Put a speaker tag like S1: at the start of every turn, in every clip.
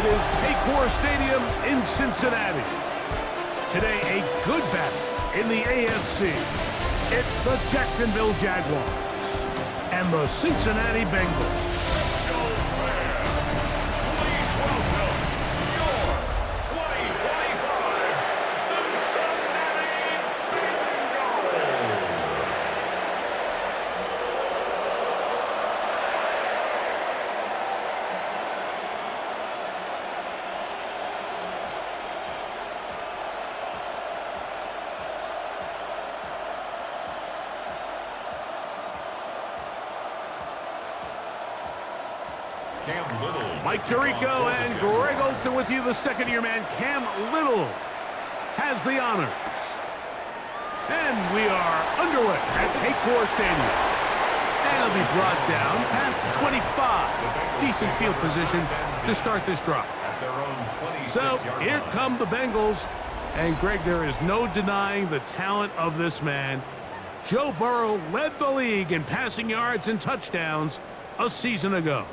S1: It is Paycor Stadium in Cincinnati. Today, a good battle in the AFC. It's the Jacksonville Jaguars and the Cincinnati Bengals. Mike Tirico and Greg Olson with you. The second-year man, Cam Little, has the honors. And we are underway at Paycor Stadium. And it'll be brought down past the 25. Decent field position to start this drive. So here come the Bengals. And Greg, there is no denying the talent of this man. Joe Burrow led the league in passing yards and touchdowns a season ago.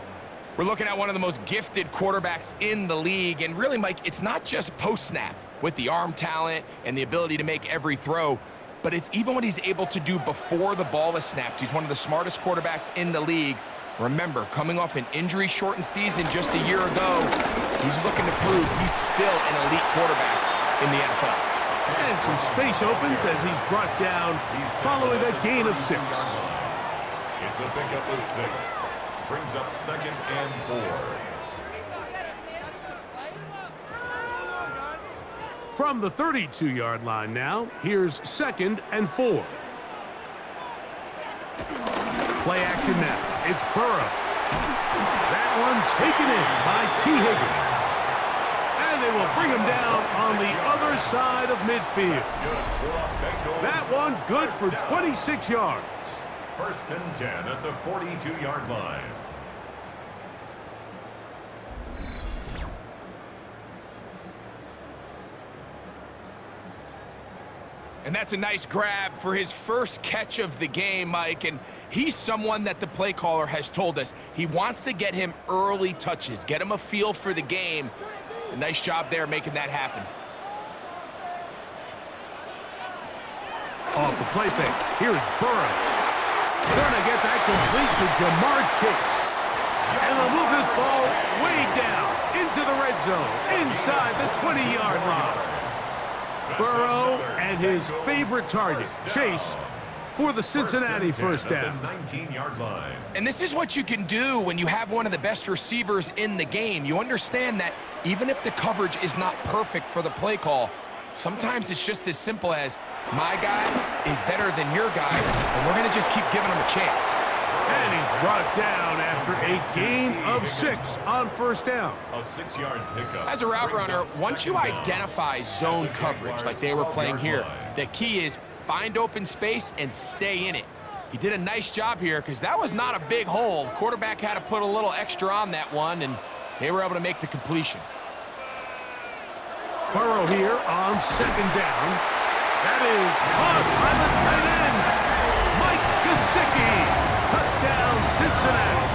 S2: We're looking at one of the most gifted quarterbacks in the league. And really, Mike, it's not just post-snap with the arm talent and the ability to make every throw, but it's even what he's able to do before the ball is snapped. He's one of the smartest quarterbacks in the league. Remember, coming off an injury-shortened season just a year ago, he's looking to prove he's still an elite quarterback in the NFL.
S1: And some space opens as he's brought down following a gain of 6.
S3: It's a pickup of 6. Brings up 2nd and 4.
S1: From the 32-yard line now, here's 2nd and 4. Play action now. It's Burrow. That one taken in by T. Higgins. And they will bring him down on the other side of midfield. That one good for 26 yards.
S3: 1st and 10 at the 42-yard line.
S2: And that's a nice grab for his first catch of the game, Mike. And he's someone that the play caller has told us he wants to get him early touches, get him a feel for the game. A nice job there making that happen.
S1: Off the play fake, here's Burrow. Gonna get that complete to Jamar Chase. And they'll move this ball way down into the red zone, inside the 20-yard line. Burrow and his favorite target, Chase, for the Cincinnati first down.
S3: 19-yard line.
S2: And this is what you can do when you have one of the best receivers in the game. You understand that even if the coverage is not perfect for the play call, sometimes it's just as simple as, my guy is better than your guy, and we're going to just keep giving him a chance.
S1: And he's brought down after a gain of 6 on first down.
S3: A 6-yard pickup.
S2: As a route runner, once you identify zone coverage like they were playing here, the key is find open space and stay in it. He did a nice job here because that was not a big hole. The quarterback had to put a little extra on that one, and they were able to make the completion.
S1: Burrow here on 2nd down. That is caught by the tight end, Mike Gesicki. Touchdown, Cincinnati.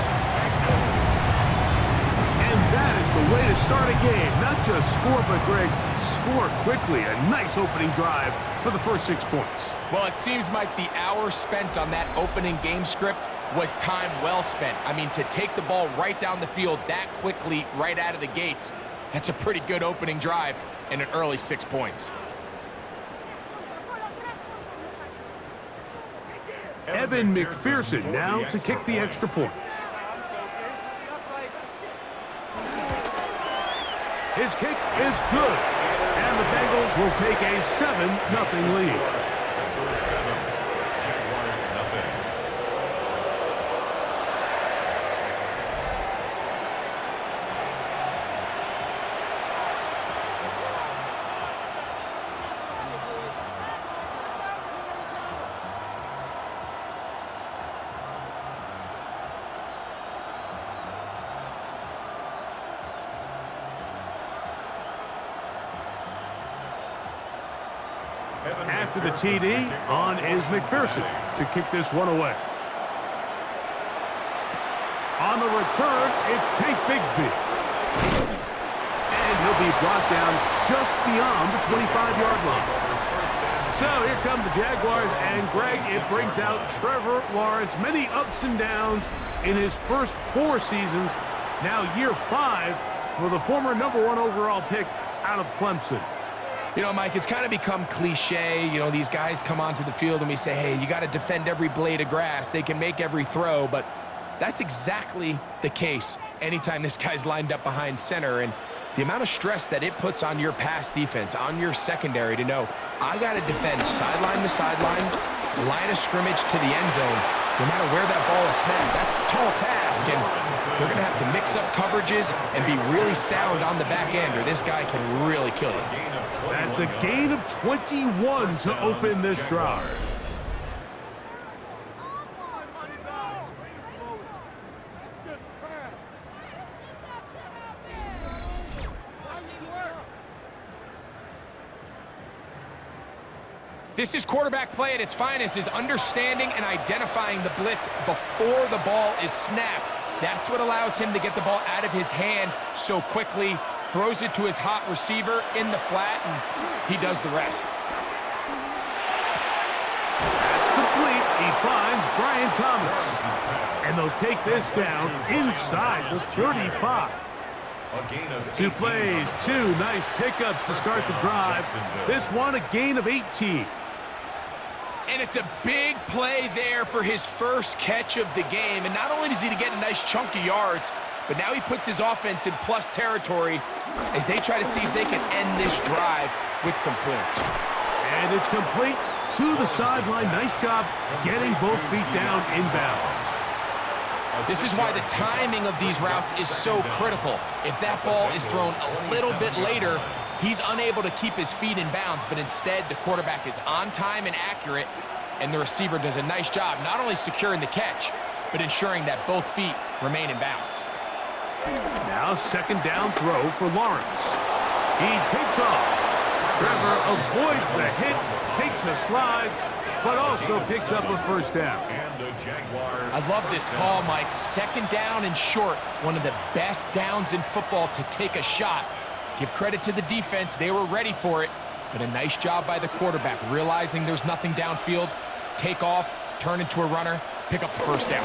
S1: And that is the way to start a game. Not just score, but, Greg, score quickly. A nice opening drive for the first 6 points.
S2: Well, it seems like the hour spent on that opening game script was time well spent. I mean, to take the ball right down the field that quickly right out of the gates, that's a pretty good opening drive and an early 6 points.
S1: Evan McPherson now to kick the extra point. His kick is good, and the Bengals will take a 7-0 lead.
S3: Jaguars nothing.
S1: After the TD, on is McPherson to kick this one away. On the return, it's Tank Bigsby. he'll be brought down just beyond the 25-yard line. So here come the Jaguars, and Greg, it brings out Trevor Lawrence. Many ups and downs in his first 4 seasons. Now year 5 for the former #1 overall pick out of Clemson.
S2: You know, Mike, it's kind of become cliche. You know, these guys come onto the field and we say, hey, you got to defend every blade of grass. They can make every throw, but that's exactly the case anytime this guy's lined up behind center. And the amount of stress that it puts on your pass defense, on your secondary to know, I got to defend sideline to sideline, line of scrimmage to the end zone, no matter where that ball is snapped. That's a tall task, and they're going to have to mix up coverages and be really sound on the back end, or this guy can really kill you.
S1: That's a gain of 21 to open this drive.
S2: This is quarterback play at its finest, is understanding and identifying the blitz before the ball is snapped. That's what allows him to get the ball out of his hand so quickly, throws it to his hot receiver in the flat, and he does the rest.
S1: That's complete. He finds Brian Thomas. And they'll take this down inside the 35. 2 plays, 2 nice pickups to start the drive. This one a gain of 18.
S2: And it's a big play there for his first catch of the game. And not only does he get a nice chunk of yards, but now he puts his offense in plus territory as they try to see if they can end this drive with some points.
S1: And it's complete to the sideline. Nice job getting both feet down inbounds.
S2: This is why the timing of these routes is so critical. If that ball is thrown a little bit later, he's unable to keep his feet in bounds, but instead the quarterback is on time and accurate, and the receiver does a nice job not only securing the catch, but ensuring that both feet remain in bounds.
S1: Now second down throw for Lawrence. He takes off. Trevor avoids the hit, takes a slide, but also picks up a first down.
S2: I love this call, Mike. Second down and short, one of the best downs in football to take a shot. Give credit to the defense. They were ready for it, but a nice job by the quarterback, realizing there's nothing downfield, take off, turn into a runner, pick up the first down.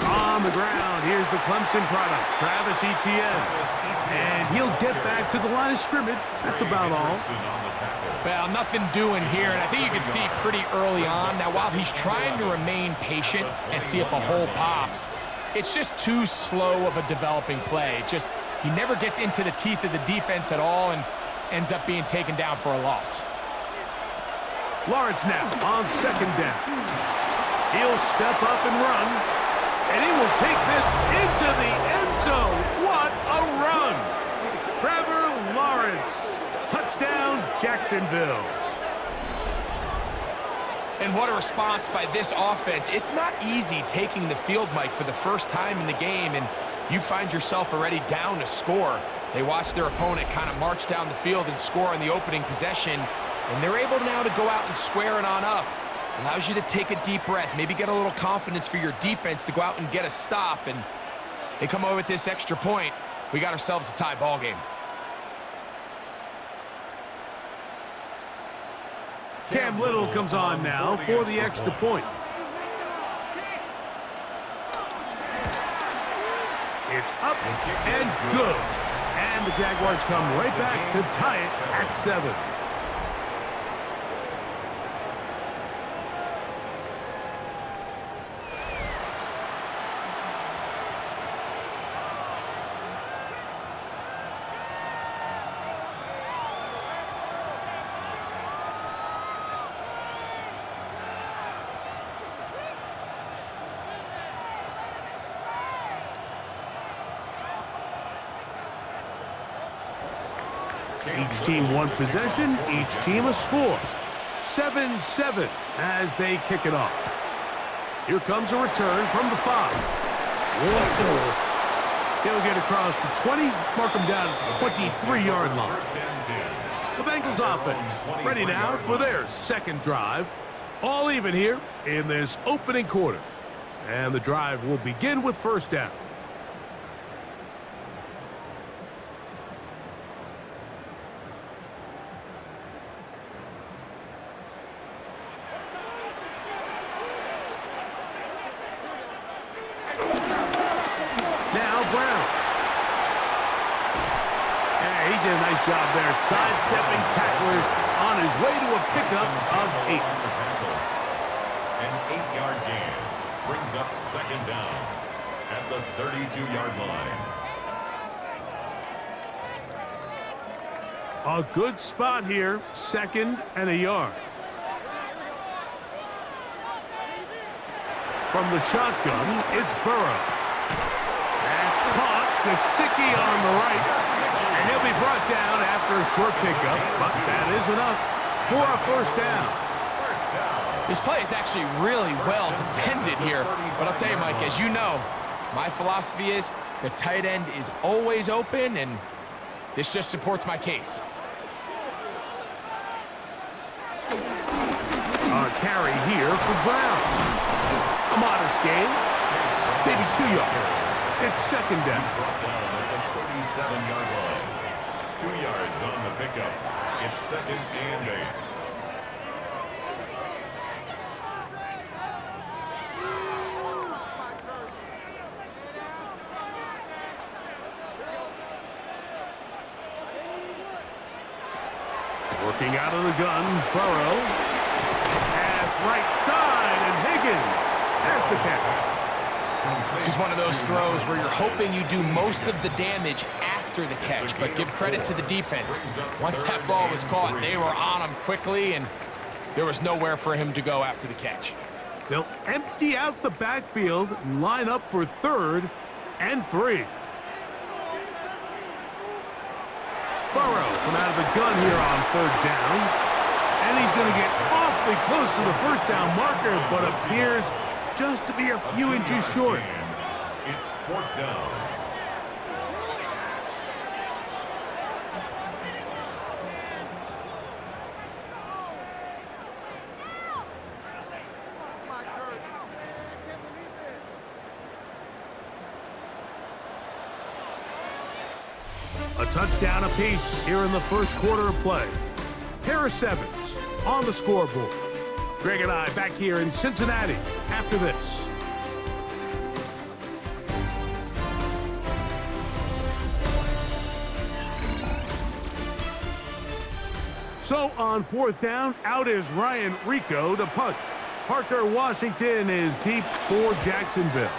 S1: On the ground, here's the Clemson product, Travis Etienne. And he'll get back to the line of scrimmage. That's about all.
S2: Well, nothing doing here, and I think you can see pretty early on. Now, while he's trying to remain patient and see if a hole pops, it's just too slow of a developing play. He never gets into the teeth of the defense at all and ends up being taken down for a loss.
S1: Lawrence now on second down. He'll step up and run, and he will take this into the end zone. What a run! Trevor Lawrence. Touchdown, Jacksonville.
S2: And what a response by this offense. It's not easy taking the field, Mike, for the first time in the game, and you find yourself already down to score. They watch their opponent kind of march down the field and score on the opening possession, and they're able now to go out and square it on up. Allows you to take a deep breath, maybe get a little confidence for your defense to go out and get a stop, and they come away with this extra point. We got ourselves a tie ball game.
S1: Cam Little comes on now for the extra point. It's up and good. And the Jaguars come right back to tie it at 7. Each team one possession, each team a score. 7-7 as they kick it off. Here comes a return from the 5. Whoa. He'll get across the 20, mark him down at the 23-yard line. The Bengals offense ready now for their second drive. All even here in this opening quarter. And the drive will begin with first down. He did a nice job there, sidestepping tacklers on his way to a pickup of 8.
S3: An 8-yard gain brings up second down at the 32-yard line.
S1: A good spot here, 2nd and a yard. From the shotgun, it's Burrow. Pass caught, Gesicki on the right, and he'll be brought down after a short pickup, but that is enough for a first down.
S2: This play is actually really well defended here, but I'll tell you, Mike, as you know, my philosophy is the tight end is always open, and this just supports my case.
S1: A carry here for Brown. A modest gain, maybe 2 yards. It's second down.
S3: Brought down at the 37-yard line. 2 yards on the pickup. It's 2nd and 8.
S1: Working out of the gun, Burrow. Pass right side, and Higgins has the catch.
S2: This is one of those throws where you're hoping you do most of the damage after the catch, but give credit to the defense. Once that ball was caught, they were on him quickly, and there was nowhere for him to go after the catch.
S1: They'll empty out the backfield and line up for 3rd and 3. Burrow from out of the gun here on 3rd down. And he's going to get awfully close to the first down marker, but appears just to be a few inches short.
S3: It's 4th down.
S1: A touchdown apiece here in the first quarter of play. Pair of 7s on the scoreboard. Greg and I back here in Cincinnati after this. So on 4th down, out is Ryan Rico to punt. Parker Washington is deep for Jacksonville.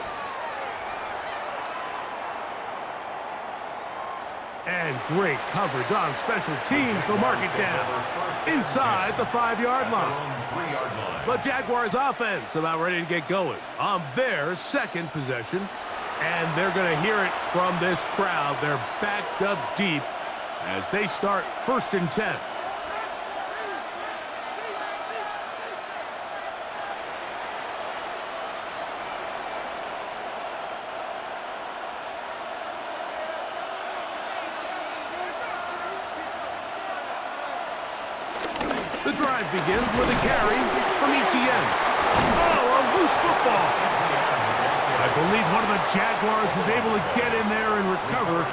S1: And great coverage on special teams. They'll mark it down inside the 5-yard line. The Jaguars offense about ready to get going on their 2nd possession. And they're going to hear it from this crowd. They're backed up deep as they start 1st and 10. The drive begins with a carry from Etienne. Oh, a loose football. I believe one of the Jaguars was able to get in there and recover.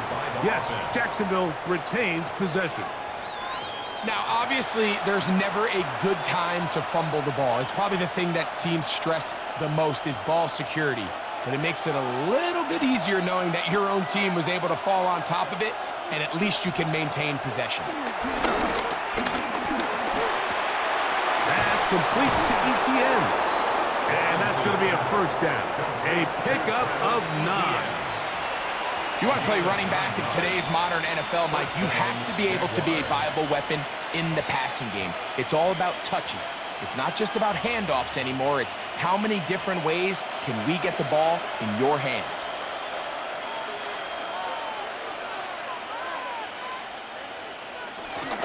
S1: Yes, Jacksonville retains possession.
S2: Now, obviously, there's never a good time to fumble the ball. It's probably the thing that teams stress the most is ball security. But it makes it a little bit easier knowing that your own team was able to fall on top of it, and at least you can maintain possession.
S1: Complete to Etienne. And that's going to be a first down. A pickup of 9.
S2: If you want to play running back in today's modern NFL, Mike, you have to be able to be a viable weapon in the passing game. It's all about touches. It's not just about handoffs anymore. It's how many different ways can we get the ball in your hands.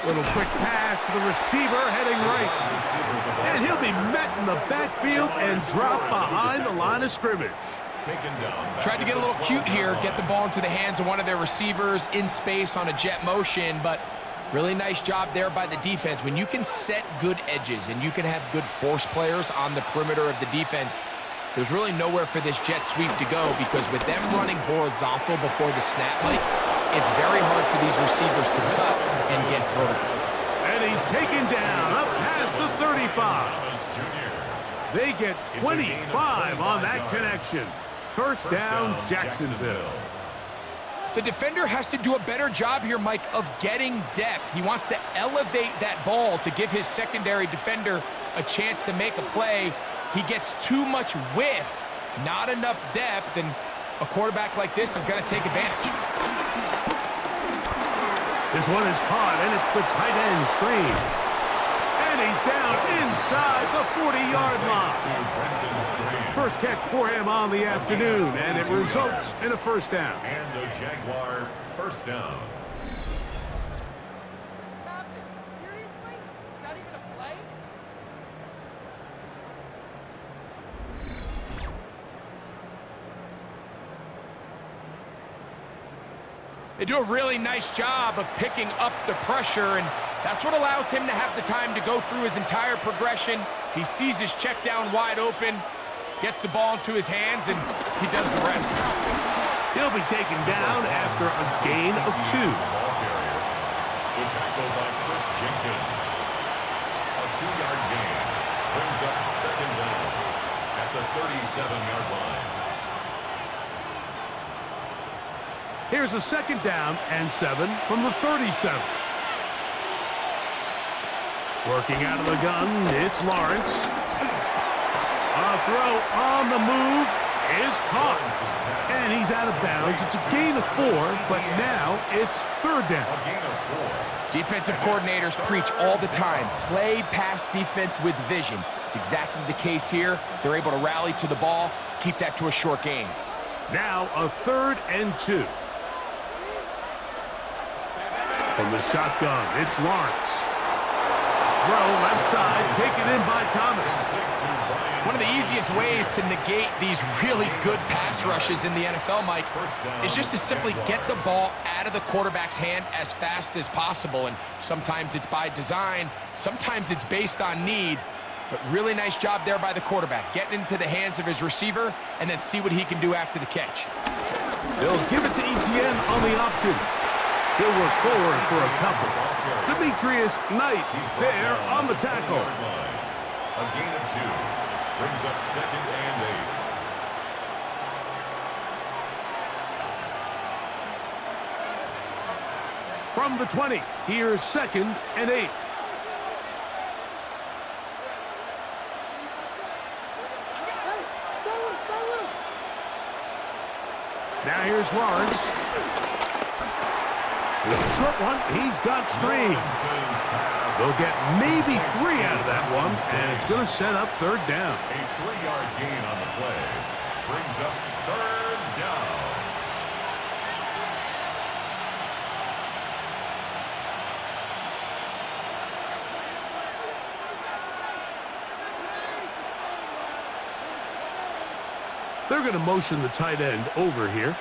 S1: Little quick pass to the receiver heading right. And he'll be met in the backfield and dropped behind the line of scrimmage.
S2: Tried to get a little cute here, get the ball into the hands of one of their receivers in space on a jet motion, but really nice job there by the defense. When you can set good edges and you can have good force players on the perimeter of the defense, there's really nowhere for this jet sweep to go because with them running horizontal before the snap, Mike, it's very hard for these receivers to cut and get vertical.
S1: And he's taken down up past the 35. They get 25 on that connection. First down, Jacksonville.
S2: The defender has to do a better job here, Mike, of getting depth. He wants to elevate that ball to give his secondary defender a chance to make a play. He gets too much width, not enough depth, and a quarterback like this is going to take advantage.
S1: This one is caught, and it's the tight end screen. And he's down inside the 40-yard line. First catch for him on the afternoon, and it results in a first down.
S3: And the Jaguar first down.
S4: Seriously? Not even a play?
S2: They do a really nice job of picking up the pressure, and that's what allows him to have the time to go through his entire progression. He sees his check down wide open, gets the ball into his hands, and he does the rest.
S1: He'll be taken down after a gain of 2.
S3: Ball carrier. The tackle by Chris Jenkins. A 2-yard gain brings up second down at the 37-yard line.
S1: Here's a second down and 7 from the 37. Working out of the gun, it's Lawrence. A throw on the move is caught. And he's out of bounds. It's a gain of 4, but now it's third down.
S3: A gain of 4.
S2: Defensive coordinators preach all the time, play pass defense with vision. It's exactly the case here. They're able to rally to the ball, keep that to a short gain.
S1: Now a 3rd and 2. From the shotgun, it's Lawrence. Throw left side, taken in by Thomas.
S2: One of the easiest ways to negate these really good pass rushes in the NFL, Mike, is just to simply get the ball out of the quarterback's hand as fast as possible. And sometimes it's by design, sometimes it's based on need. But really nice job there by the quarterback, getting into the hands of his receiver and then see what he can do after the catch.
S1: They'll give it to Etienne on the option. He'll work forward for a couple. Demetrius Knight there on the tackle.
S3: A gain of 2 brings up second and 8.
S1: From the 20, here's second and 8. Now here's Lawrence. It's a short one. He's got screens. They'll get maybe 3 out of that one, and it's going to set up third down.
S3: A 3-yard gain on the play brings up third down.
S1: They're going to motion the tight end over here.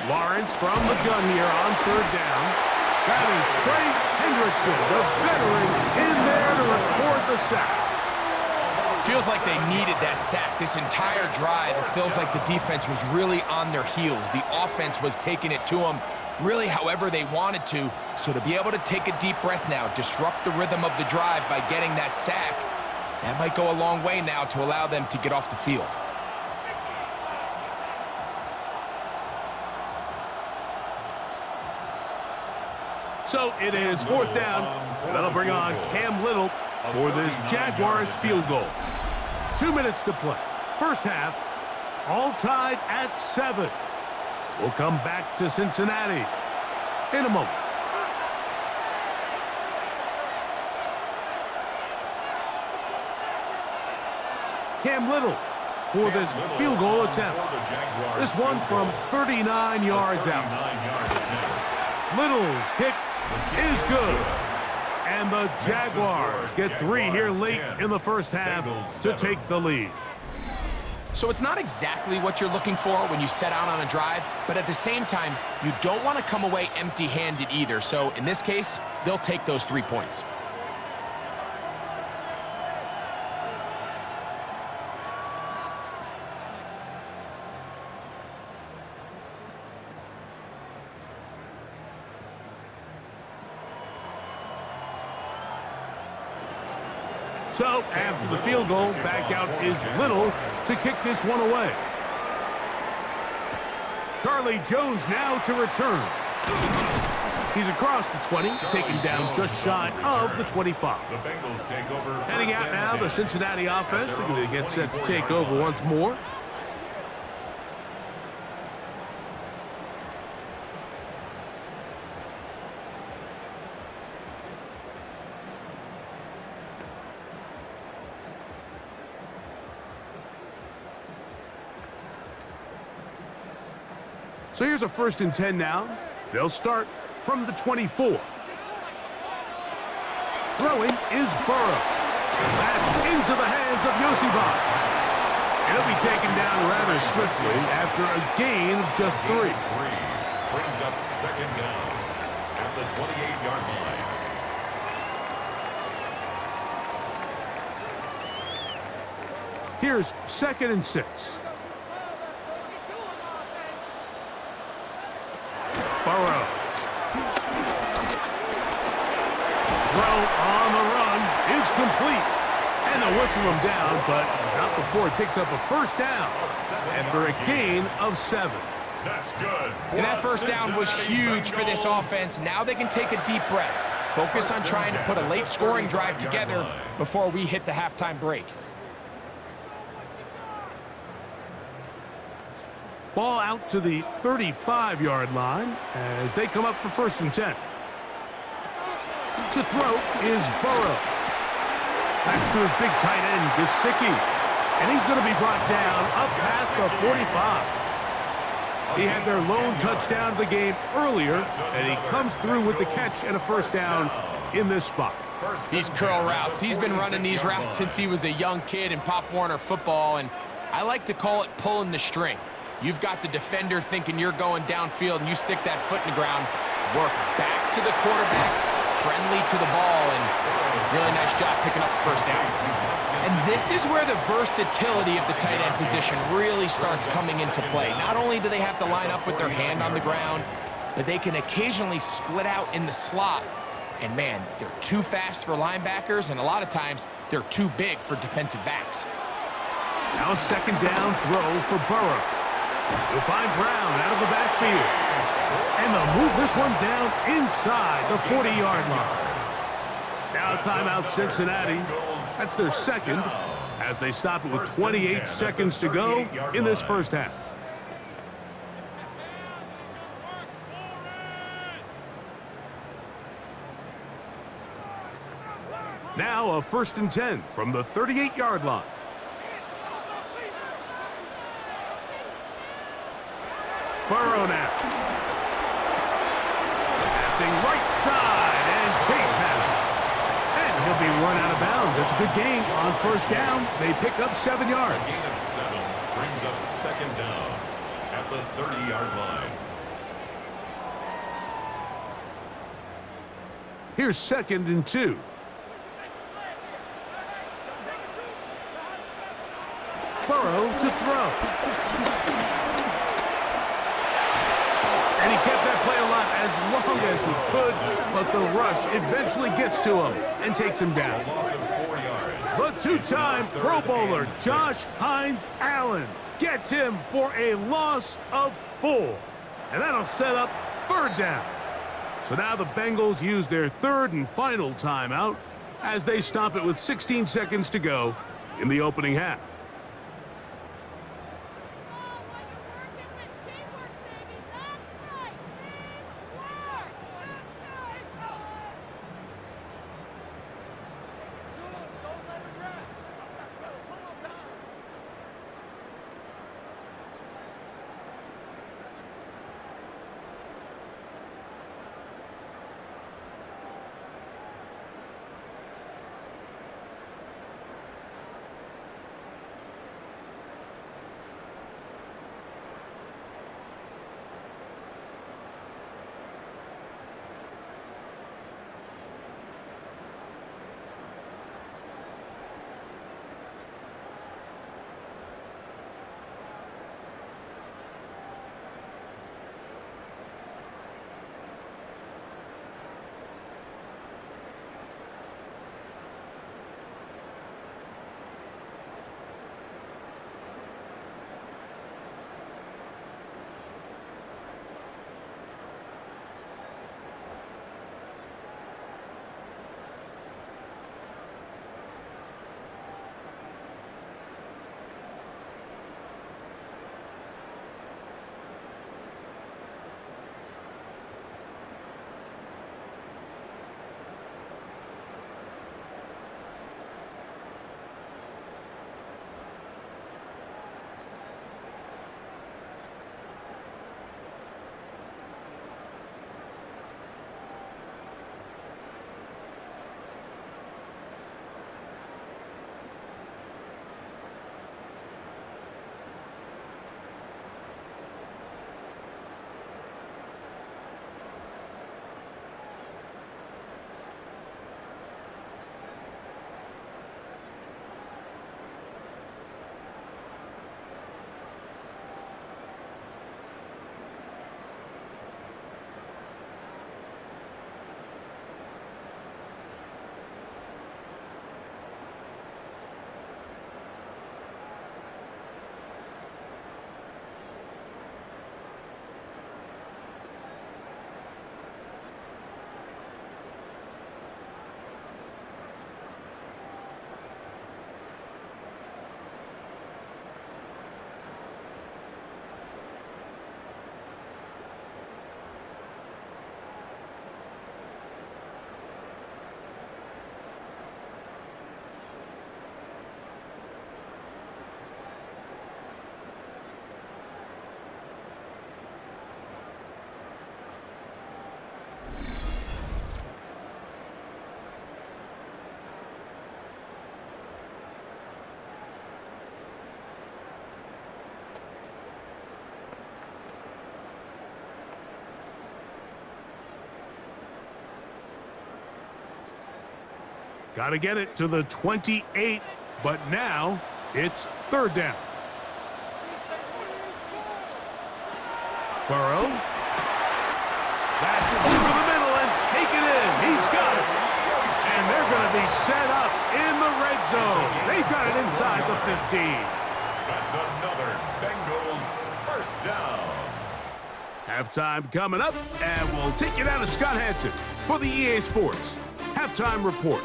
S1: Lawrence from the gun here on third down. That is Trey Hendrickson, the veteran, in there to record the sack.
S2: Feels like they needed that sack this entire drive. It feels like the defense was really on their heels. The offense was taking it to them really however they wanted to. So to be able to take a deep breath now, disrupt the rhythm of the drive by getting that sack, that might go a long way now to allow them to get off the field.
S1: So it is fourth down, and that'll bring on Cam Little for this Jaguars field goal. 2 minutes to play. First half, all tied at 7. We'll come back to Cincinnati in a moment. Cam Little for this field goal attempt. This one from 39 yards out. Little's kick is good. And the Jaguars get 3 here late in the first half to take the lead.
S2: So it's not exactly what you're looking for when you set out on a drive, but at the same time, you don't want to come away empty-handed either. So in this case, they'll take those 3 points.
S1: So after the field goal, back out is Little to kick this one away. Charlie Jones now to return. He's across the 20, taken down just shy of the 25.
S3: The Bengals take over.
S1: Heading out now, the Cincinnati offense. They're going to get set to take over once more. So here's a 1st and 10 now. They'll start from the 24. Throwing is Burrow. That's into the hands of Yosibach. He'll be taken down rather swiftly after a gain of just 3.
S3: Brings up 2nd down at the 28-yard line.
S1: Here's 2nd and 6. Burrow. Throw on the run is complete. And they'll whistle him down, but not before he picks up a 1st down after a gain of 7.
S3: That's good.
S2: And that 1st down was huge for this offense. Now they can take a deep breath. Focus on trying to put a late scoring drive together before we hit the halftime break.
S1: Ball out to the 35-yard line as they come up for 1st and 10. To throw is Burrow. That's to his big tight end, Gesicki. And he's going to be brought down up past the 45. He had their lone touchdown of the game earlier, and he comes through with the catch and a 1st down in this spot.
S2: These curl routes, he's been running these routes since he was a young kid in Pop Warner football, and I like to call it pulling the string. You've got the defender thinking you're going downfield, and you stick that foot in the ground, work back to the quarterback, friendly to the ball, and really nice job picking up the 1st down. And this is where the versatility of the tight end position really starts coming into play. Not only do they have to line up with their hand on the ground, but they can occasionally split out in the slot. And man, they're too fast for linebackers, and a lot of times they're too big for defensive backs.
S1: Now a 2nd down throw for Burrow. He'll find Brown out of the backfield. And they'll move this one down inside the 40-yard line. Now timeout Cincinnati. That's their 2nd as they stop it with 28 seconds to go in this 1st half. Now a 1st and 10 from the 38-yard line. Burrow now. Passing right side, and Chase has it. And he'll be run out of bounds. It's a good gain on 1st down. They pick up 7 yards.
S3: Gain of 7 brings up 2nd down at the 30-yard line.
S1: Here's 2nd and 2. Burrow to throw. And he kept that play alive as long as he could, but the rush eventually gets to him and takes him down.
S3: Loss of 4 yards.
S1: The 2-time Pro Bowler Josh Hines Allen gets him for a loss of 4. And that'll set up 3rd down. So now the Bengals use their 3rd and final timeout as they stop it with 16 seconds to go in the opening half. Got to get it to the 28, but now it's third down. Burrow. That's over the middle and take it in. He's got it. And they're going to be set up in the red zone. They've got it inside the 15.
S3: That's another Bengals first down.
S1: Halftime coming up, and we'll take you down to Scott Hanson for the EA Sports Halftime Report.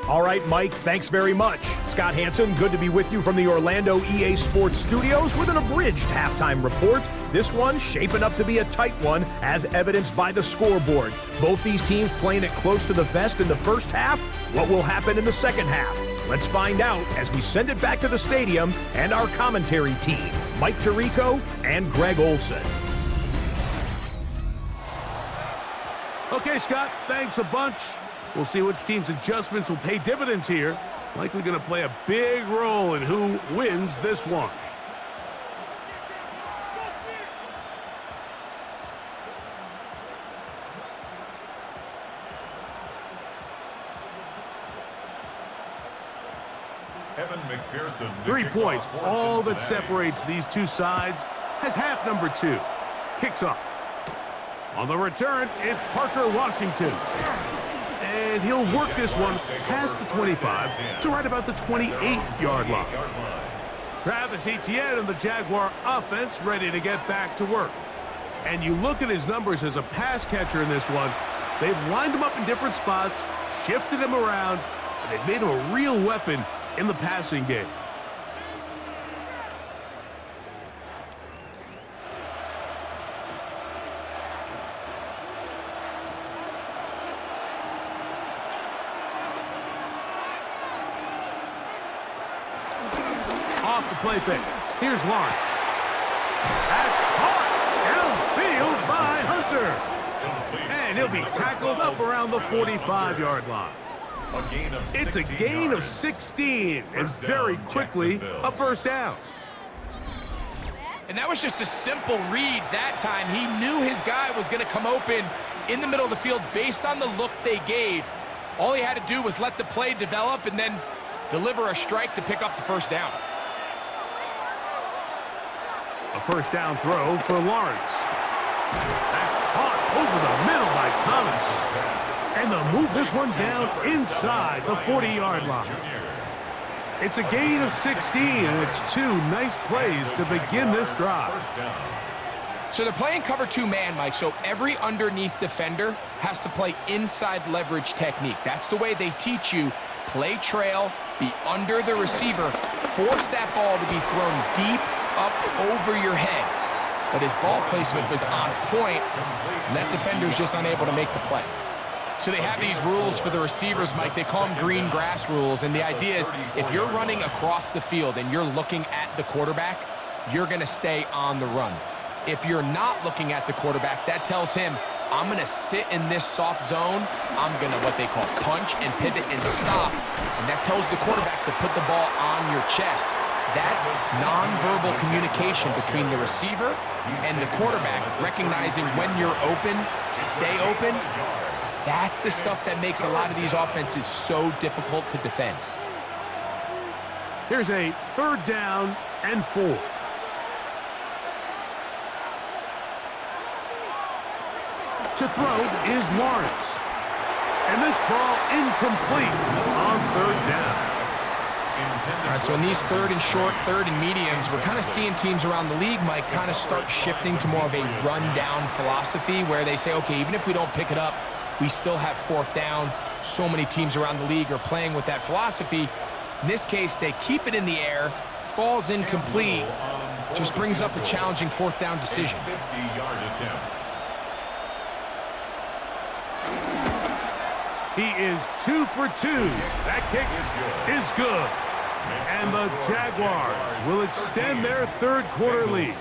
S5: All right, Mike, thanks very much. Scott Hanson, good to be with you from the Orlando EA Sports Studios with an abridged halftime report. This one shaping up to be a tight one, as evidenced by the scoreboard. Both these teams playing it close to the vest in the first half. What will happen in the second half? Let's find out as we send it back to the stadium and our commentary team, Mike Tirico and Greg Olson.
S1: Okay, Scott, thanks a bunch. We'll see which team's adjustments will pay dividends here. Likely going to play a big role in who wins this one.
S3: Evan McPherson.
S1: 3 points, all that separates these two sides, has half number 2. Kicks off. On the return, it's Parker Washington. And he'll work this one past the 25 to right about the 28-yard line. Travis Etienne and the Jaguar offense ready to get back to work. And you look at his numbers as a pass catcher in this one. They've lined him up in different spots, shifted him around, and they've made him a real weapon in the passing game. Off the play fake. Here's Lawrence. That's caught downfield by Hunter. And he'll be tackled up around the 45-yard line. It's a gain of 16, and very quickly a first down.
S2: And that was just a simple read that time. He knew his guy was going to come open in the middle of the field based on the look they gave. All he had to do was let the play develop and then deliver a strike to pick up the first down.
S1: A first down throw for Lawrence. That's caught over the middle by Thomas. And they'll move this one down inside the 40-yard line. It's a gain of 16, and it's 2 nice plays to begin this drive.
S2: So they're playing cover 2 man, Mike, so every underneath defender has to play inside leverage technique. That's the way they teach you. Play trail, be under the receiver, force that ball to be thrown deep up over your head. But his ball placement was on point, and that defender's just unable to make the play. So they have these rules for the receivers, Mike. They call them green grass rules, and the idea is if you're running across the field and you're looking at the quarterback, you're going to stay on the run. If you're not looking at the quarterback, that tells him, I'm going to sit in this soft zone. I'm going to what they call punch and pivot and stop, and that tells the quarterback to put the ball on your chest. That nonverbal communication between the receiver and the quarterback, recognizing when you're open, stay open, that's the stuff that makes a lot of these offenses so difficult to defend.
S1: Here's a third down and 4. To throw is Lawrence. And this ball incomplete on third down.
S2: All right, so in these third and short, third and mediums, we're kind of seeing teams around the league, Mike, kind of start shifting to more of a run-down philosophy where they say, okay, even if we don't pick it up, we still have fourth down. So many teams around the league are playing with that philosophy. In this case, they keep it in the air, falls incomplete, just brings up a challenging fourth down decision.
S3: 50-yard attempt.
S1: He is 2 for 2. That kick is good. And the Jaguars will extend their third quarter lead.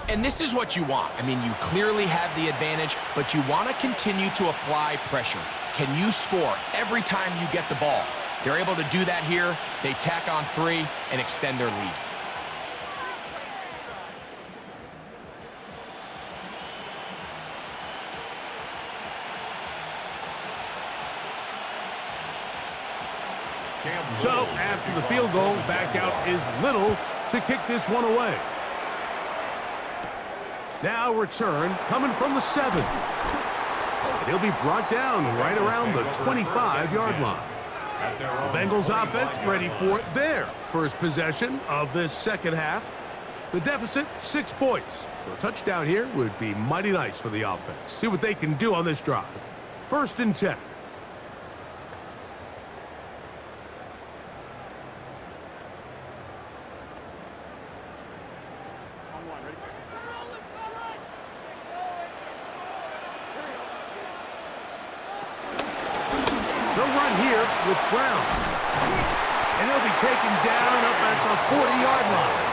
S2: And this is what you want. I mean, you clearly have the advantage, but you want to continue to apply pressure. Can you score every time you get the ball? They're able to do that here. They tack on 3 and extend their lead.
S1: So after the field goal, back out is Little to kick this one away. Now return coming from the 7. And he'll be brought down right around the 25-yard line. The Bengals offense ready for their first possession of this second half. The deficit, 6 points. So a touchdown here would be mighty nice for the offense. See what they can do on this drive. 1st and 10. They'll run here with Brown. And he'll be taken down up at the 40-yard line.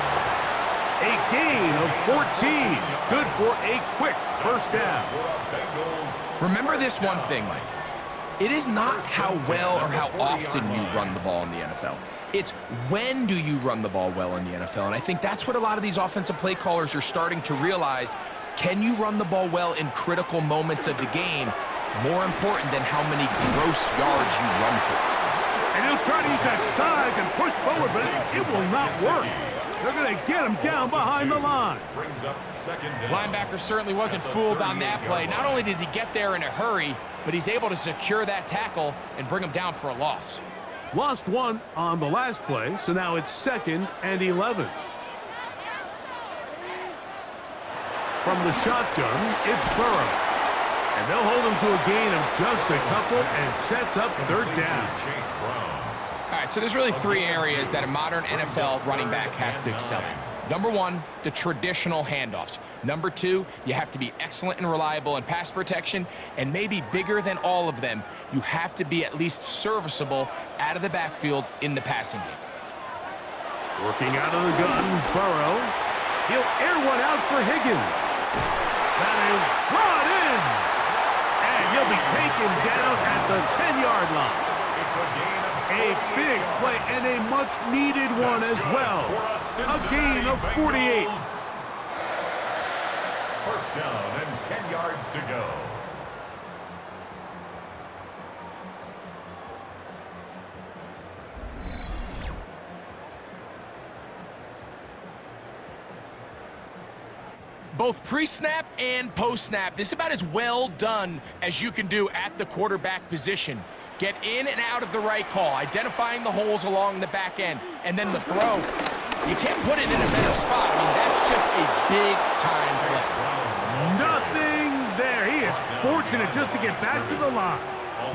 S1: A gain of 14. Good for a quick first down.
S2: Remember this one thing, Mike. It is not how well or how often you run the ball in the NFL. It's when do you run the ball well in the NFL. And I think that's what a lot of these offensive play callers are starting to realize. Can you run the ball well in critical moments of the game? More important than how many gross yards you run for.
S1: And he'll try to use that size and push forward, but it will not work. They're going to get him down behind the line.
S2: Linebacker certainly wasn't fooled on that play. Not only does he get there in a hurry, but he's able to secure that tackle and bring him down for a loss.
S1: Lost 1 on the last play, so now it's 2nd and 11. From the shotgun, it's Burrow. And they'll hold him to a gain of just a couple and sets up 3rd down.
S2: All right, so there's really 3 areas that a modern NFL running back has to excel in. Number 1, the traditional handoffs. Number 2, you have to be excellent and reliable in pass protection. And maybe bigger than all of them, you have to be at least serviceable out of the backfield in the passing game.
S1: Working out of the gun, Burrow. He'll air one out for Higgins. That is brought in. And he'll be taken down at the 10-yard line. A big play and a much-needed one as well. A gain of 48.
S3: First down and 10 yards to go.
S2: Both pre-snap and post-snap, this is about as well done as you can do at the quarterback position. Get in and out of the right call, identifying the holes along the back end, and then the throw. You can't put it in a better spot. I mean, that's just a big-time play.
S1: Nothing there. He is fortunate just to get back to the line.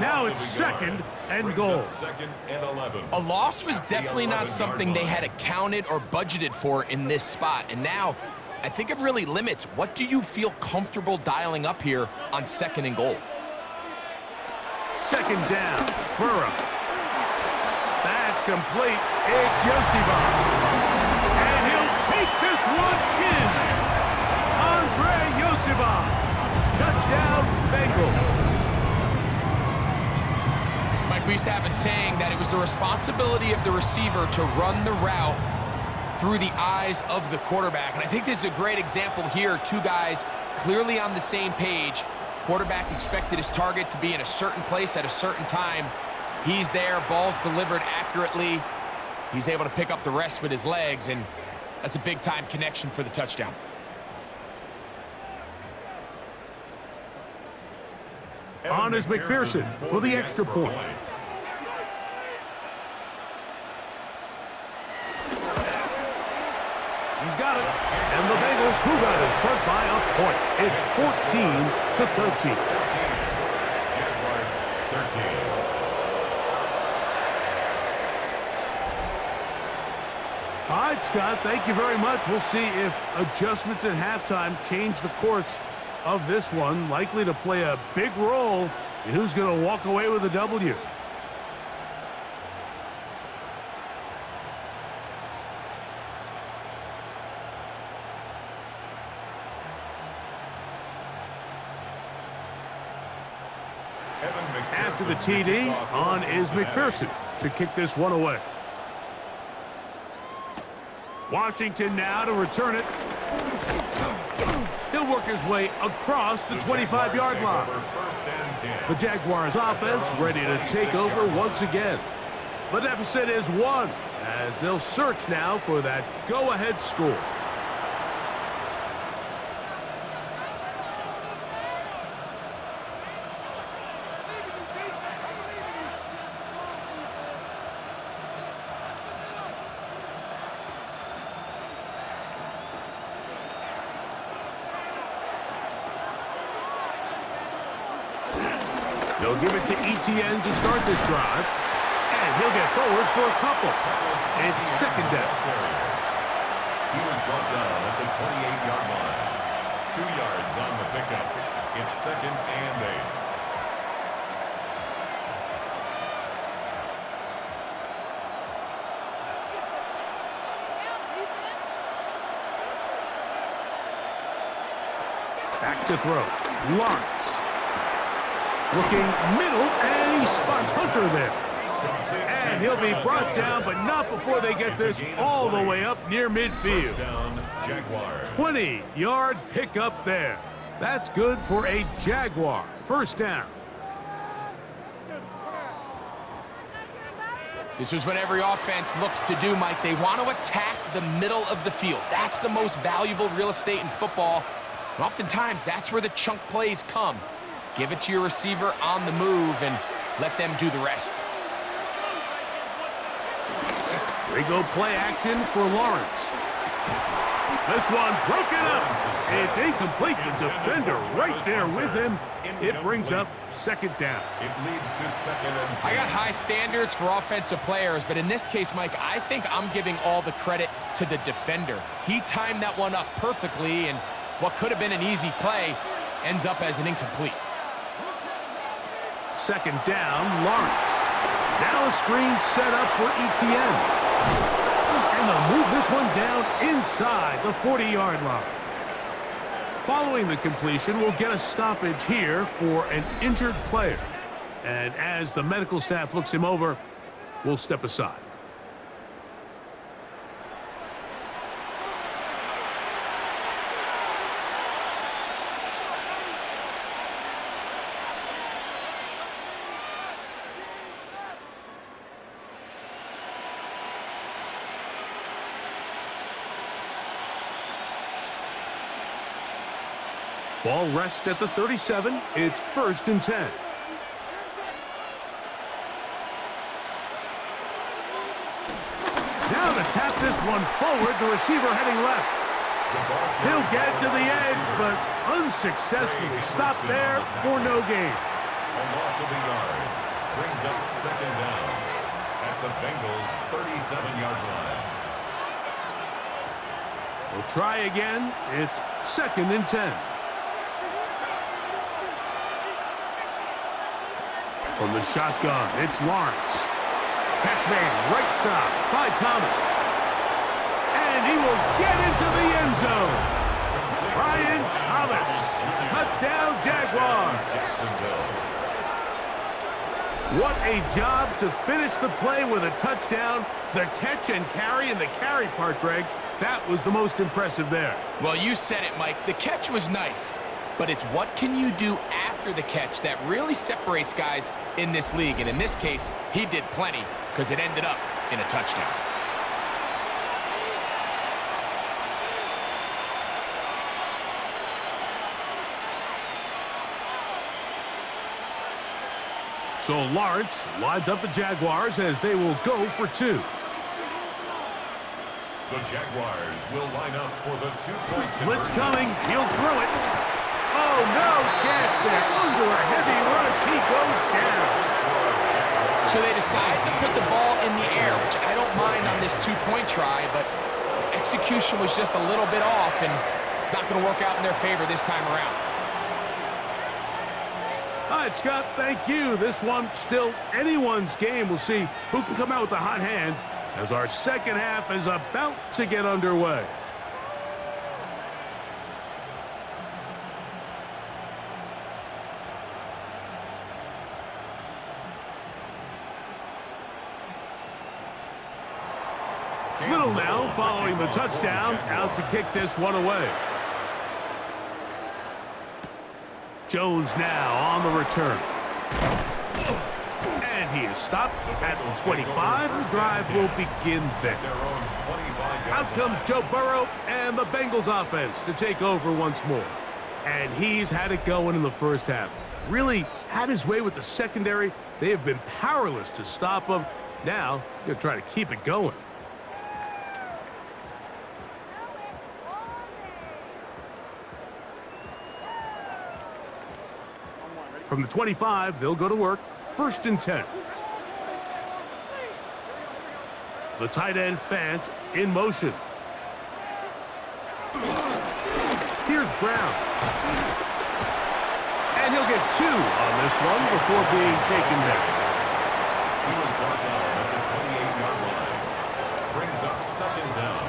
S1: Now it's 2nd and goal.
S3: 2nd and 11.
S2: A loss was definitely not something they had accounted or budgeted for in this spot, and now I think it really limits what do you feel comfortable dialing up here on 2nd and goal.
S1: 2nd down, Burrow. That's complete. It's Yoseva. And he'll take this one in. Andre Yoseva. Touchdown, Bengals.
S2: Mike, we used to have a saying that it was the responsibility of the receiver to run the route through the eyes of the quarterback. And I think this is a great example here. 2 guys clearly on the same page. Quarterback expected his target to be in a certain place at a certain time. He's there, ball's delivered accurately. He's able to pick up the rest with his legs, and that's a big-time connection for the touchdown.
S1: On is McPherson for the extra point. He's got it. And the Bengals move out in front by a point. It's 14-13.
S3: Jaguars 13.
S1: All right, Scott, thank you very much. We'll see if adjustments at halftime change the course of this one. Likely to play a big role in who's going to walk away with a W. After the TD, on is McPherson to kick this one away. Washington now to return it. He'll work his way across the 25-yard line. The Jaguars offense ready to take over once again. The deficit is 1, as they'll search now for that go-ahead score. They'll give it to ETN to start this drive. And he'll get forward for a couple. It's second down.
S3: He was brought down at the 28-yard line. 2 yards on the pickup. It's second and 8.
S1: Back to throw. Lawrence. Looking middle, and he spots Hunter there. And he'll be brought down, but not before they get this all the way up near midfield.
S3: Jaguars.
S1: 20-yard pickup there. That's good for a Jaguar. First down.
S2: This is what every offense looks to do, Mike. They want to attack the middle of the field. That's the most valuable real estate in football. And oftentimes, that's where the chunk plays come. Give it to your receiver on the move and let them do the rest.
S1: We go play action for Lawrence. This one broken up. It's incomplete. The defender right there with him. It brings up second down.
S3: It leads to second and 10.
S2: I got high standards for offensive players, but in this case, Mike, I think I'm giving all the credit to the defender. He timed that one up perfectly, and what could have been an easy play ends up as an incomplete.
S1: Second down, Lawrence. Now a screen set up for ETN. And they'll move this one down inside the 40-yard line. Following the completion, we'll get a stoppage here for an injured player. And as the medical staff looks him over, we'll step aside. Ball rests at the 37. It's first and 10. Now to tap this one forward, the receiver heading left. He'll get to the edge, but unsuccessfully stopped there for no gain.
S3: A loss of a yard brings up second down at the Bengals' 37-yard line.
S1: We'll try again. It's second and 10. From the shotgun, it's Lawrence. Catch man right side by Thomas. And he will get into the end zone. Brian Thomas. Touchdown, Jaguars.
S3: Jacksonville.
S1: What a job to finish the play with a touchdown. The catch and carry, and the carry part, Greg, that was the most impressive there.
S2: Well, you said it, Mike. The catch was nice, but it's what can you do after the catch that really separates guys in this league. And in this case, he did plenty because it ended up in a touchdown.
S1: So Lawrence lines up the Jaguars as they will go for 2.
S3: The Jaguars will line up for the 2-point
S1: Blitz
S3: conversion.
S1: coming. He'll throw it. Oh, no chance there. Under a heavy rush, he goes down.
S2: So they decide to put the ball in the air, which I don't mind on this 2-point try, but execution was just a little bit off, and it's not going to work out in their favor this time around.
S1: All right, Scott, thank you. This one still anyone's game. We'll see who can come out with a hot hand as our second half is about to get underway. Little now following the touchdown, out to kick this one away. Jones now on the return. And And he is stopped at the 25. The drive will begin there. Out comes Joe Burrow and the Bengals offense to take over once more. And he's had it going in the first half. Really had his way with the secondary. They have been powerless to stop him. Now, they're trying to keep it going. From the 25, they'll go to work. 1st and 10. The tight end, Fant, in motion. Here's Brown. And he'll get 2 on this one before being taken down.
S3: He was brought down at the 28-yard line. Brings up 2nd down.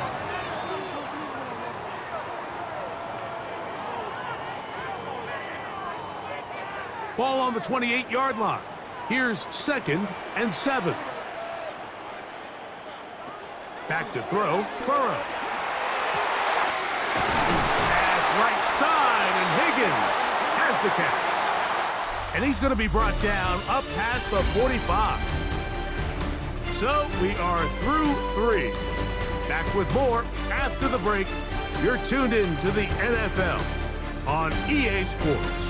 S1: Ball on the 28-yard line. Here's 2nd and 7. Back to throw, Burrow. Pass right side, and Higgins has the catch. And he's going to be brought down up past the 45. So we are through 3. Back with more after the break. You're tuned in to the NFL on EA Sports.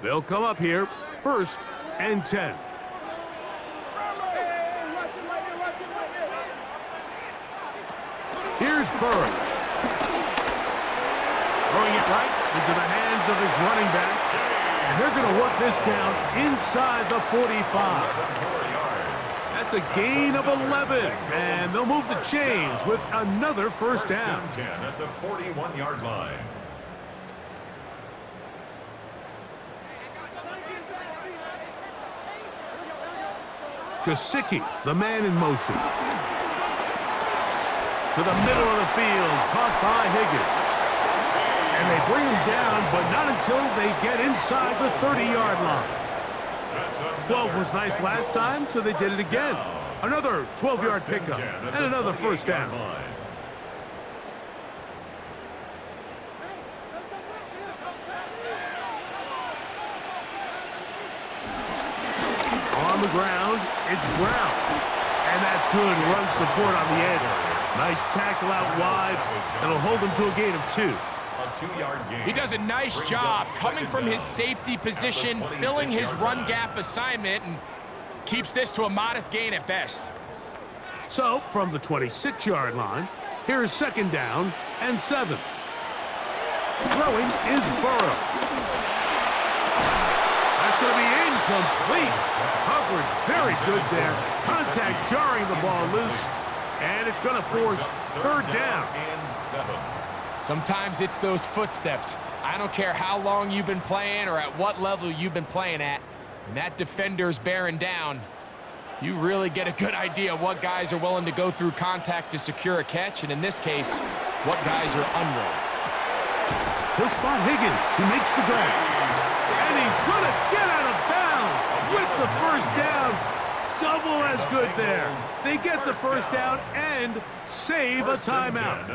S1: They'll come up here, 1st and 10. Here's Burrow. Throwing it right into the hands of his running backs. And they're going to work this down inside the 45. That's a gain of 11. And they'll move the chains with another 1st down.
S3: 10 at the 41-yard line.
S1: Gesicki, the man in motion. To the middle of the field, caught by Higgins. And they bring him down, but not until they get inside the 30-yard line. 12 was nice last time, so they did it again. Another 12-yard pickup and another 1st down. On the ground, it's Brown. And that's good run support on the edge. Nice tackle out wide. That'll hold him to a gain of 2.
S3: A 2-yard gain.
S2: He does a nice job coming from his safety position, filling his run gap assignment, and keeps this to a modest gain at best.
S1: So, from the 26-yard line, here's 2nd down and 7. Throwing is Burrow. That's going to be incomplete. Coverage very good there. Contact jarring the ball loose. And it's going to force 3rd down.
S3: And 7.
S2: Sometimes it's those footsteps. I don't care how long you've been playing or at what level you've been playing at. When that defender's bearing down, you really get a good idea of what guys are willing to go through contact to secure a catch, and in this case, what guys are unwilling.
S1: He'll spot Higgins, who makes the grab. And he's going to get out of bounds with the 1st down. Double as good there. They get the 1st down and save a timeout.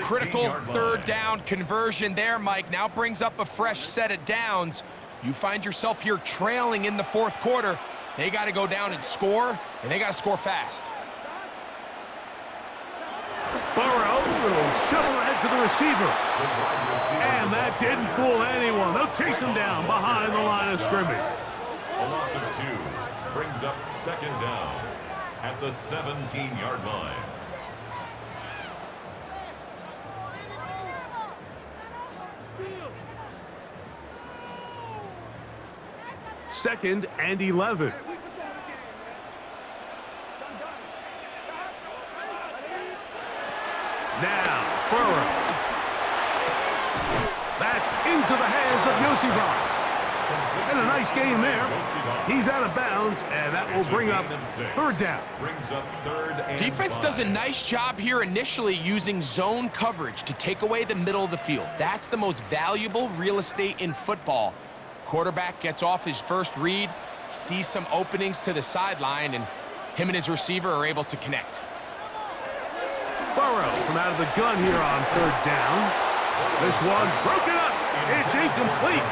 S2: Critical 3rd down conversion there, Mike. Now brings up a fresh set of downs. You find yourself here trailing in the 4th quarter. They got to go down and score, and they got to score fast.
S1: Burrow will shovel ahead to the receiver. And that didn't fool anyone. They'll chase him down behind the line of scrimmage.
S3: A loss of 2 brings up 2nd down at the 17-yard line.
S1: Second and 11. Now, Burrow. That's into the hands of Yosibas. And a nice gain there. He's out of bounds, and that will bring up third down.
S2: Defense does a nice job here initially using zone coverage to take away the middle of the field. That's the most valuable real estate in football. Quarterback gets off his first read, sees some openings to the sideline, and him and his receiver are able to connect.
S1: Burrow from out of the gun here on third down. This one broken up. It's incomplete.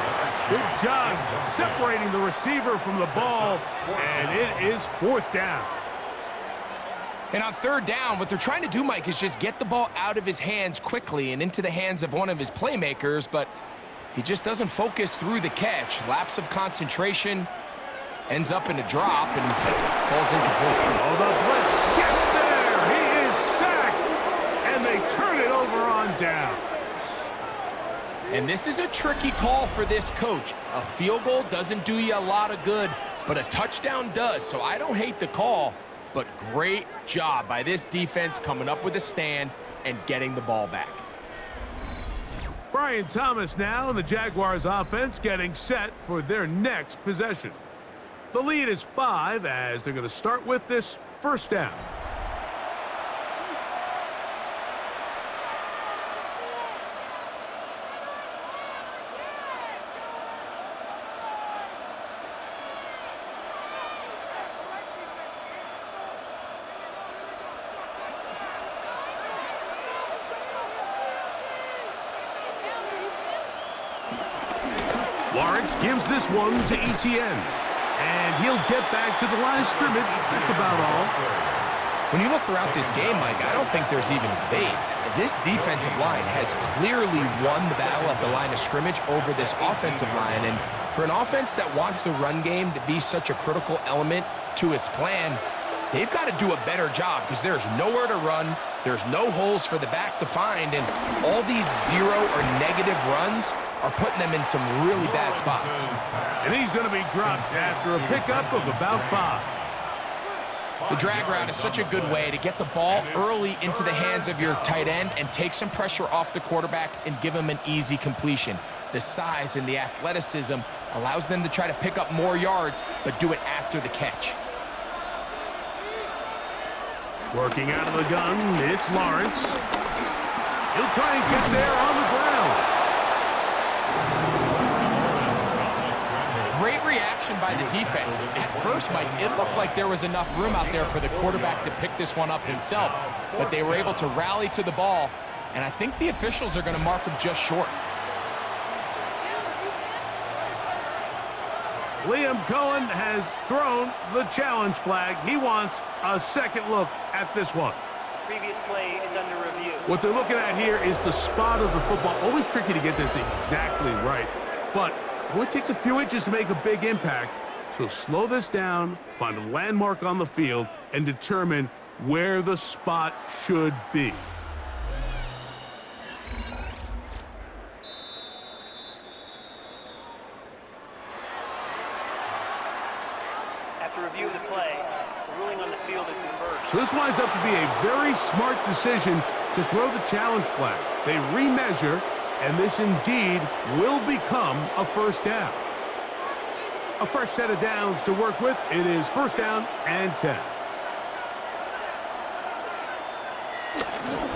S1: Good job separating the receiver from the ball, and it is fourth down.
S2: And on third down, what they're trying to do, Mike, is just get the ball out of his hands quickly and into the hands of one of his playmakers, but he just doesn't focus through the catch. Lapse of concentration, ends up in a drop, and falls incomplete.
S1: Oh, the blitz gets there. He is sacked, and they turn it over on down.
S2: And this is a tricky call for this coach. A field goal doesn't do you a lot of good, but a touchdown does. So I don't hate the call, but great job by this defense coming up with a stand and getting the ball back.
S1: Brian Thomas now and the Jaguars offense getting set for their next possession. The lead is 5 as they're going to start with this first down. Lawrence gives this one to Etienne, and he'll get back to the line of scrimmage. That's about all.
S2: When you look throughout this game, Mike, I don't think there's even a debate. This defensive line has clearly won the battle at the line of scrimmage over this offensive line, and for an offense that wants the run game to be such a critical element to its plan, they've got to do a better job because there's nowhere to run, there's no holes for the back to find, and all these zero or negative runs are putting them in some really bad spots.
S1: And he's going to be dropped after a pickup of about 5.
S2: The drag route is such a good way to get the ball early into the hands of your tight end and take some pressure off the quarterback and give him an easy completion. The size and the athleticism allows them to try to pick up more yards, but do it after the catch.
S1: Working out of the gun, it's Lawrence. He'll try and get there on the ground.
S2: Great reaction by the defense. At first, Mike, it looked like there was enough room out there for the quarterback to pick this one up himself, but they were able to rally to the ball, and I think the officials are going to mark him just short.
S1: Liam Cohen has thrown the challenge flag. He wants a second look at this one.
S6: Previous play is under review.
S1: What they're looking at here is the spot of the football. Always tricky to get this exactly right, but it only takes a few inches to make a big impact. So slow this down, find a landmark on the field, and determine where the spot should be.
S6: After review of the play, the ruling on the field is reversed.
S1: So this winds up to be a very smart decision to throw the challenge flag. They remeasure, and this indeed will become a first down. A fresh set of downs to work with. It is first down and 10.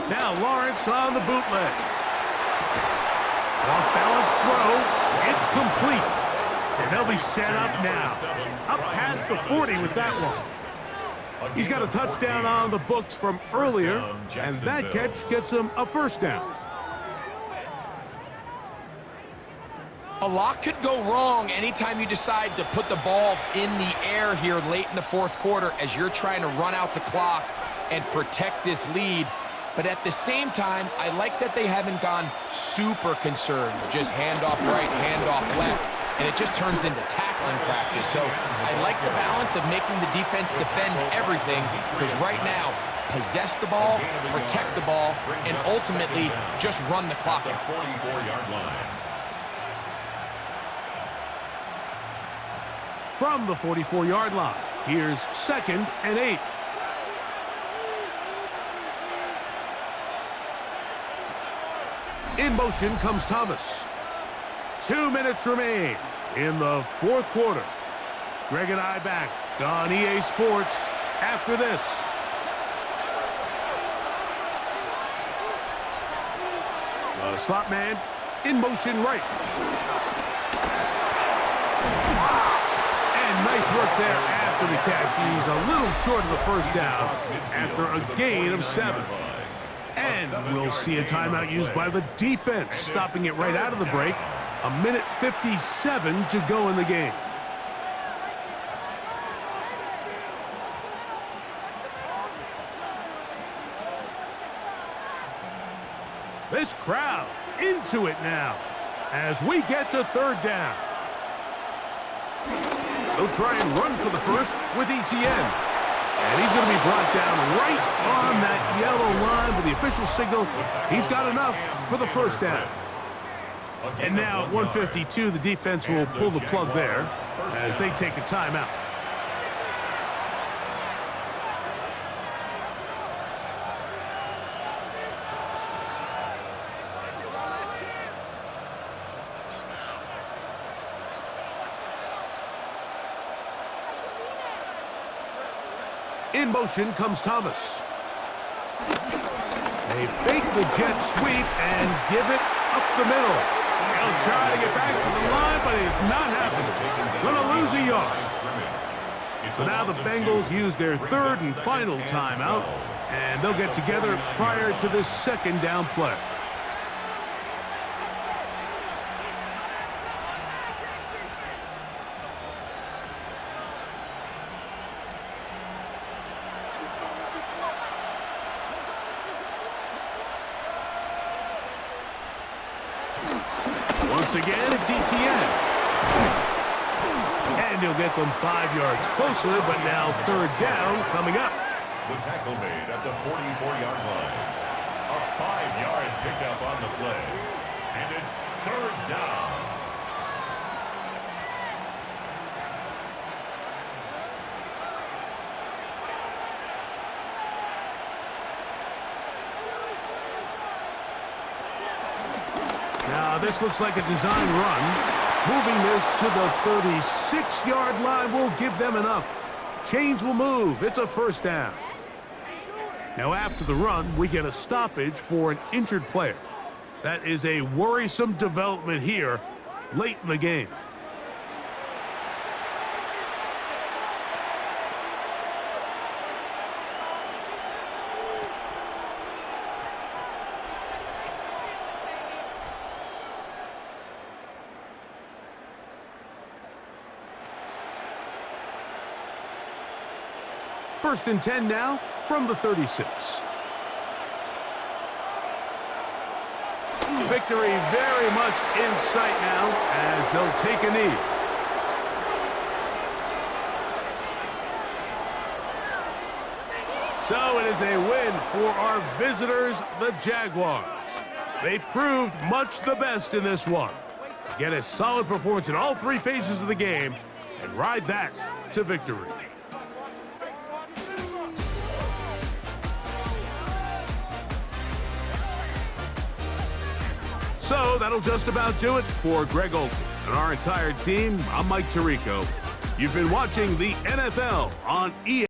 S1: Now Lawrence on the bootleg. Off balance throw. It's complete. And they'll be set up now. Up past the 40 with that one. He's got a touchdown on the books from earlier, and that catch gets him a first down.
S2: A lot could go wrong anytime you decide to put the ball in the air here late in the fourth quarter as you're trying to run out the clock and protect this lead. But at the same time, I like that they haven't gone super concerned. Just handoff right, handoff left, and it just turns into tackling practice. So I like the balance of making the defense defend everything, because right now, possess the ball, protect the ball, and ultimately just run the clock out.
S3: 44-yard line.
S1: From the 44-yard line, here's 2nd and 8. In motion comes Thomas. 2 minutes remain. in the fourth quarter. Greg and I back on EA Sports after this. The slot man in motion right. And nice work there after the catch. He's a little short of the first down after a gain of 7. And we'll see a timeout used by the defense, stopping it right out of the break. A minute 57 to go in the game. This crowd into it now as we get to third down. They'll try and run for the first with ETN. And he's going to be brought down right on that yellow line with the official signal. He's got enough for the first down. And now at 1:52, the defense will pull the plug there as they take a timeout. In motion comes Thomas. They fake the jet sweep and give it up the middle. He'll try to get back to the line, but it's not happening. Gonna lose a yard. So now the Bengals use their third and final timeout, and they'll get together prior to this second down play. Once again, it's ETN. And he'll get them 5 yards closer, but now third down coming up.
S3: The tackle made at the 44-yard line. A 5-yard pickup on the play. And it's third down.
S1: Now this looks like a design run. Moving this to the 36-yard line will give them enough. Chains will move. It's a first down. Now after the run, we get a stoppage for an injured player. That is a worrisome development here late in the game. First and 10 now from the 36. Victory very much in sight now as they'll take a knee. So it is a win for our visitors, the Jaguars. They proved much the best in this one. Get a solid performance in all 3 phases of the game and ride that to victory. So that'll just about do it for Greg Olson and our entire team. I'm Mike Tirico. You've been watching the NFL on EA.